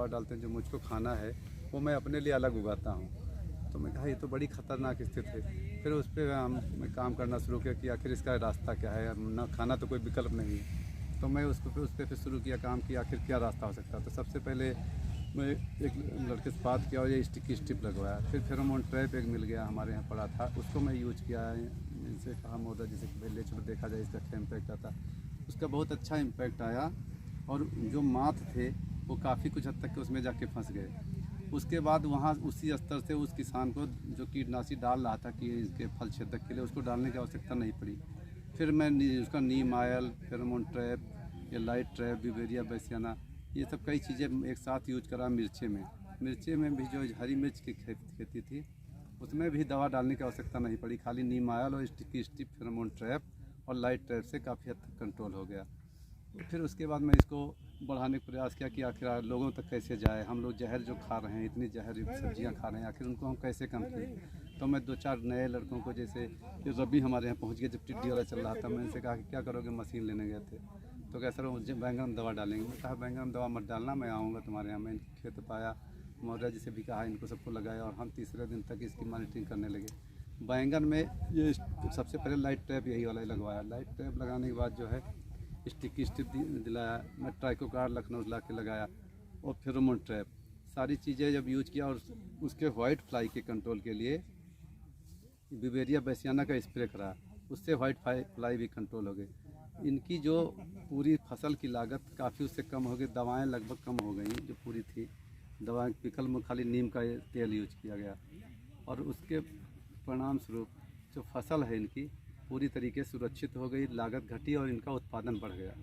दवा डालते हैं जो मुझको खाना है वो मैं अपने लिए अलग उगाता हूँ। तो मैं कहा ये तो बड़ी ख़तरनाक स्थिति है। फिर उस पर मैं काम करना शुरू किया कि आखिर इसका रास्ता क्या है, ना खाना तो कोई विकल्प नहीं है। तो मैं उस पर फिर शुरू किया काम कि आखिर क्या रास्ता हो सकता है। तो सबसे पहले मैं एक लड़के से बात किया और ये स्टिकी स्टिप लगवाया। फिर फेरोमोन ट्रैप एक मिल गया, हमारे यहाँ पड़ा था, उसको मैं यूज किया है। इनसे कहा महोदय जैसे विलेज में देखा जाए इसका क्या इम्पैक्ट आता, उसका बहुत अच्छा इम्पैक्ट आया। और जो माथ थे वो काफ़ी कुछ हद तक के उसमें जाके फंस गए। उसके बाद वहाँ उसी स्तर से उस किसान को जो कीटनाशी डाल रहा था कि इसके फल छेदक के लिए, उसको डालने की आवश्यकता नहीं पड़ी। फिर मैं उसका नीम ऑयल, फेरोमोन ट्रैप, या लाइट ट्रैप, बिवेरिया बैसियाना, ये सब कई चीज़ें एक साथ यूज करा। मिर्चे में भी जो हरी मिर्च की खेती थी उसमें भी दवा डालने की आवश्यकता नहीं पड़ी। खाली नीम ऑयल और स्टिकी स्टिप, फेरोमोन ट्रैप और लाइट ट्रैप से काफ़ी हद तक कंट्रोल हो गया। फिर उसके बाद मैं इसको बढ़ाने का प्रयास किया कि आखिर लोगों तक कैसे जाए। हम लोग जहर जो खा रहे हैं, इतनी जहर सब्जियां खा रहे हैं, आखिर उनको हम कैसे कम करें। तो मैं 2-4 नए लड़कों को, जैसे ये रबी हमारे यहाँ पहुँच गया जब टिड्डी वाला चल रहा था, मैं इनसे कहा कि क्या करोगे, मशीन लेने गए थे। तो कह सर मुझे बैंगन में दवा डालेंगे। मैं कहा बैंगन में दवा मत डालना, मैं आऊँगा तुम्हारे यहाँ। मैं इनके खेत पाया, मौर्या जी से भी कहा, इनको सबको लगाया और हम तीसरे दिन तक इसकी मॉनिटरिंग करने लगे। बैंगन में ये सबसे पहले लाइट ट्रैप यही वाला ही लगवाया। लाइट ट्रैप लगाने के बाद जो है स्टिकी स्टिप दिलाया, मैं ट्राइकोगार्ड लखनऊ ला के लगाया और फेरोमोन ट्रैप, सारी चीज़ें जब यूज किया। और उसके वाइट फ्लाई के कंट्रोल के लिए बिवेरिया बैसियाना का स्प्रे करा, उससे वाइट फ्लाई भी कंट्रोल हो गई। इनकी जो पूरी फसल की लागत काफ़ी उससे कम हो गई। दवाएं लगभग कम हो गई जो पूरी थी। दवाएं विकल्प में खाली नीम का तेल यूज किया गया और उसके परिणाम स्वरूप जो फसल है इनकी पूरी तरीके से सुरक्षित हो गई, लागत घटी और इनका उत्पादन बढ़ गया।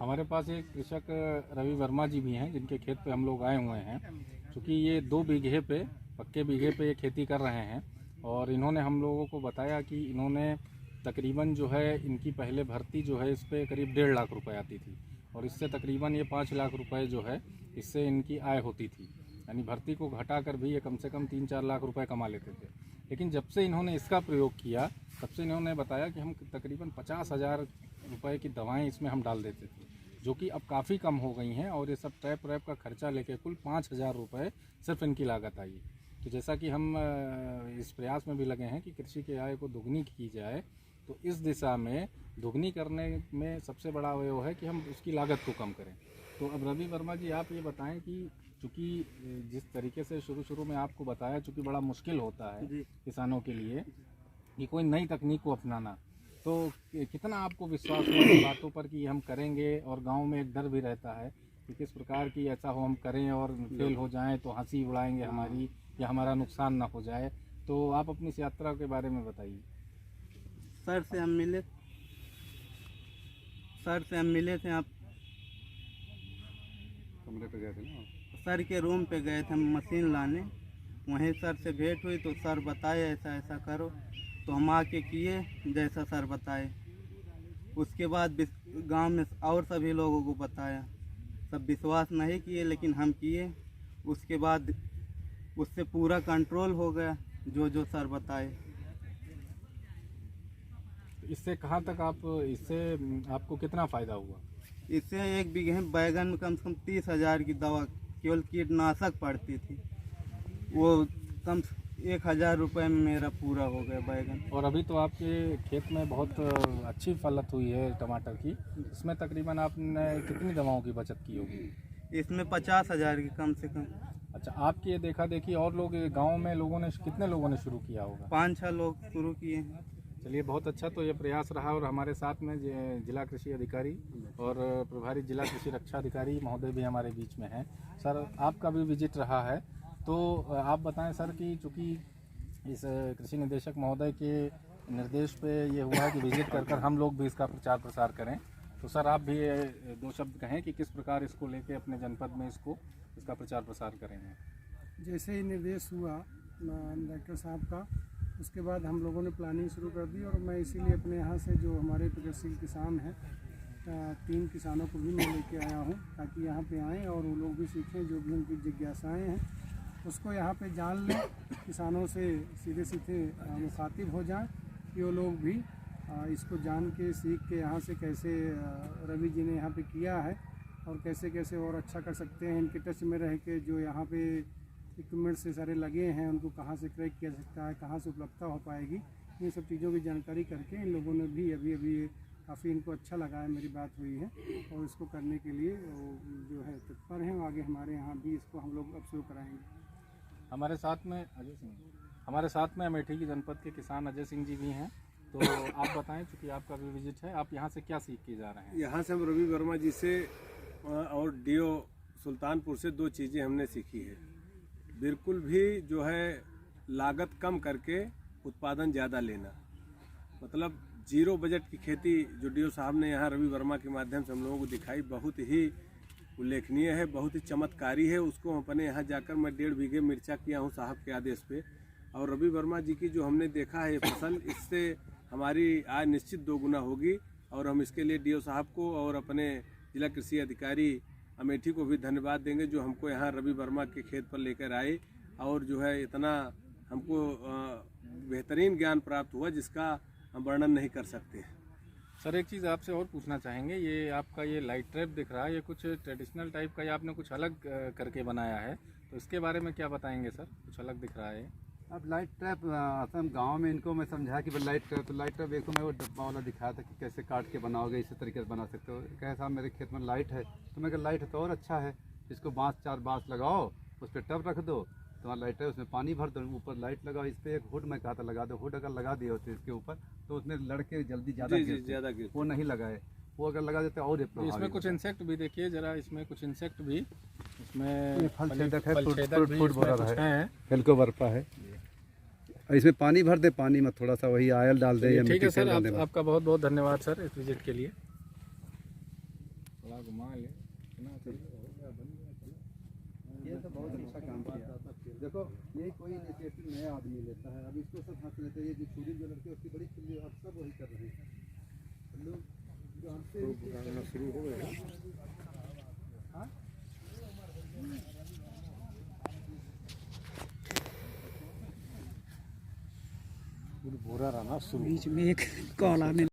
हमारे पास एक कृषक रवि वर्मा जी भी हैं जिनके खेत पे हम लोग आए हुए हैं। क्योंकि ये 2 बीघे पे, पक्के बीघे पे ये खेती कर रहे हैं और इन्होंने हम लोगों को बताया कि इन्होंने तकरीबन जो है इनकी पहले भर्ती जो है इस पर करीब 1.5 लाख रुपए आती थी और इससे तकरीबन ये 5 लाख रुपए जो है इससे इनकी आय होती थी। यानी भर्ती को घटा कर भी ये कम से कम 3-4 लाख रुपए कमा लेते थे। लेकिन जब से इन्होंने इसका प्रयोग किया तब से इन्होंने बताया कि हम तकरीबन 50,000 रुपये की दवाएं इसमें हम डाल देते थे, जो कि अब काफ़ी कम हो गई हैं और ये सब ट्रैप व्रैप का खर्चा लेके कुल 5,000 रुपये सिर्फ इनकी लागत आई। तो जैसा कि हम इस प्रयास में भी लगे हैं कि कृषि की आय को दुगनी की जाए, तो इस दिशा में दुगनी करने में सबसे बड़ा वो है कि हम उसकी लागत को कम करें। तो अब रवि वर्मा जी आप ये बताएं कि चूँकि जिस तरीके से शुरू में आपको बताया, चूँकि बड़ा मुश्किल होता है किसानों के लिए कि कोई नई तकनीक को अपनाना, तो कितना आपको विश्वास हुआ इन बातों पर कि हम करेंगे। और गांव में एक डर भी रहता है कि किस प्रकार की ऐसा हो हम करें और फेल हो जाएं तो हंसी उड़ाएंगे हमारी या हमारा नुकसान ना हो जाए। तो आप अपनी इस यात्रा के बारे में बताइए। सर से हम मिले थे, आप कमरे पे गए थे ना, सर के रूम पे गए थे हम मशीन लाने। वहीं सर से भेंट हुई तो सर बताए ऐसा ऐसा करो, तो हम आके किए जैसा सर बताए। उसके बाद गांव में और सभी लोगों को बताया, सब विश्वास नहीं किए लेकिन हम किए। उसके बाद उससे पूरा कंट्रोल हो गया जो जो सर बताए। इससे कहाँ तक इससे आपको कितना फ़ायदा हुआ? इससे 1 बीघे बैगन में कम से कम 30,000 की दवा केवल कीटनाशक पड़ती थी, वो कम 1,000 रुपये में मेरा पूरा हो गया बैगन। और अभी तो आपके खेत में बहुत अच्छी फलत हुई है टमाटर की, इसमें तकरीबन आपने कितनी दवाओं की बचत की होगी? इसमें 50,000 की कम से कम। अच्छा, आपकी ये देखा देखी और लोग गांव में कितने लोगों ने शुरू किया होगा? 5-6 लोग शुरू किए हैं। चलिए, बहुत अच्छा तो ये प्रयास रहा। और हमारे साथ में जिला कृषि अधिकारी और प्रभारी जिला कृषि रक्षा अधिकारी महोदय भी हमारे बीच में हैं। सर, आपका भी विजिट रहा है, तो आप बताएं सर कि चूँकि इस कृषि निदेशक महोदय के निर्देश पे ये हुआ है कि विजिट कर हम लोग भी इसका प्रचार प्रसार करें, तो सर आप भी 2 शब्द कहें कि किस प्रकार इसको लेके अपने जनपद में इसका प्रचार प्रसार करेंगे। जैसे ही निर्देश हुआ डॉक्टर साहब का, उसके बाद हम लोगों ने प्लानिंग शुरू कर दी। और मैं इसीलिए अपने यहाँ से जो हमारे प्रगतिशील किसान हैं 3 किसानों को भी मैं लेके आया हूँ, ताकि यहाँ पे आएँ और वो लोग भी सीखें, जो भी उनकी जिज्ञासाएँ हैं उसको यहाँ पे जान लें, किसानों से सीधे मुखातिब हो जाएं कि वो लोग भी इसको जान के सीख के यहाँ से कैसे रवि जी ने यहाँ पे किया है और कैसे कैसे और अच्छा कर सकते हैं। इनके टच में रह के जो यहाँ पे इक्विपमेंट से सारे लगे हैं उनको कहाँ से क्रैक किया सकता है, कहाँ से उपलब्धता हो पाएगी, इन सब चीज़ों की जानकारी करके इन लोगों ने भी अभी काफ़ी इनको अच्छा लगा है, मेरी बात हुई है और इसको करने के लिए वो जो है तत्पर हैं। आगे हमारे यहाँ भी इसको हम लोग अब शुरू कराएंगे। हमारे साथ में अमेठी की जनपद के किसान अजय सिंह जी भी हैं, तो आप बताएं, चूँकि आपका भी विजिट है, आप यहाँ से क्या सीख के जा रहे हैं? यहाँ से हम रवि वर्मा जी से और डीओ सुल्तानपुर से 2 चीज़ें हमने सीखी है। बिल्कुल भी जो है लागत कम करके उत्पादन ज़्यादा लेना, मतलब 0 बजट की खेती जो डीओ साहब ने यहाँ रवि वर्मा के माध्यम से हम लोगों को दिखाई, बहुत ही उल्लेखनीय है, बहुत ही चमत्कारी है। उसको अपने यहाँ जाकर मैं 1.5 बीघे मिर्चा किया हूँ साहब के आदेश पे, और रवि वर्मा जी की जो हमने देखा है फसल, इससे हमारी आय निश्चित 2 गुना होगी। और हम इसके लिए डीओ साहब को और अपने जिला कृषि अधिकारी अमेठी को भी धन्यवाद देंगे, जो हमको यहाँ रवि वर्मा के खेत पर लेकर आए और जो है इतना हमको बेहतरीन ज्ञान प्राप्त हुआ जिसका हम वर्णन नहीं कर सकते। सर, एक चीज़ आपसे और पूछना चाहेंगे, ये आपका ये लाइट ट्रैप दिख रहा है, ये कुछ ट्रेडिशनल टाइप का, ये आपने कुछ अलग करके बनाया है, तो इसके बारे में क्या बताएंगे सर? कुछ अलग दिख रहा है। अब लाइट ट्रैप असम गांव में इनको मैं समझाया कि लाइट ट्रैप एक तो मैं वो डब्बा वाला दिखाया था कि कैसे काट के बनाओगे, इसी तरीके से बना सकते हो। कहे साहब मेरे खेत में लाइट है, तो मैं कहा लाइट है तो और अच्छा है, इसको 4 बांस लगाओ, उस पर टब रख दो, तुम्हारा लाइट है, उसमें पानी भर दो, ऊपर लाइट लगाओ, इस पर एक हुड मैं कहा था लगा दो। हुड अगर लगा दिए होते इसके ऊपर तो उसमें लड़के जल्दी ज़्यादा गिरते, वो नहीं लगाए, वो अगर लगा देते और इसमें कुछ इंसेक्ट भी देखिए जरा, इसमें कुछ इंसेक्ट भी, इसमें फल छेदक है, है, हेलिकोवर्पा है। इसमें पानी भर दे, पानी में थोड़ा सा वही आयल डाल दे या ठीक है मिट्टी सर, डाल दे। आपका बहुत बहुत धन्यवाद सर इस विजिट के लिए। थोड़ा घुमा ले, ये तो बहुत अच्छा काम किया। देखो ये कोई इनिशिएटिव नया आदमी लेता है, अब इसको सब हाथ लेते हैं। ये जो छोटी जो लड़के उसकी बड़ी फिल्म अब सब वही कर रहे हैं, लोग जानते शुरू हो गए। भूरा रहा ना बीच में एक कॉल आने